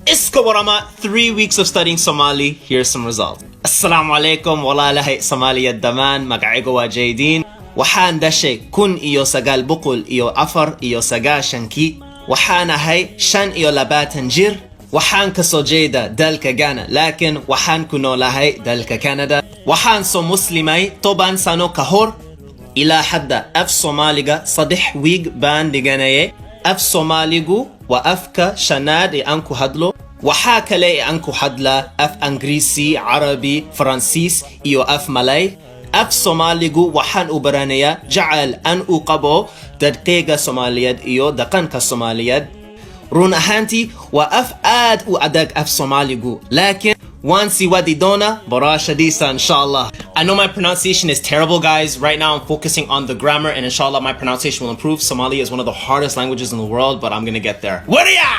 Isko warama 3 weeks of studying Somali. Here's some results. Assalamu alaikum wala lahi Somali daman magaigo wa jaydin. Waxaan dhashay 1904 waxaan ahay 25 jir. waxaan ka soo jeeda dalka Ghana laakiin waxaan ku noolahay dalka Canada. waxaan soo muslimay 10 sano ka hor. ilaa hadda af Soomaaliga 3 wiig baan dhiganayay. af Soomaaligu waa afka shanaad ee aan ku hadlo. waxaa kale ee aan ku hadlaa af Ingiriisi, Carabi, Faransiis iyo af Malay. af Soomaaligu waxaan u baranayaa jacayl aan u qabo dadkayga Soomaaliyeed iyo dhaqanka Soomaaliyeed. run ahaantii waa af aad u adag af Soomaaligu laakiin waan sii wadi doonaa barashadiisa inshallah. I know my pronunciation is terrible, guys. Right now I'm focusing on the grammar and inshallah my pronunciation will improve. Somali is one of the hardest languages in the world, but I'm gonna get there. Wariya!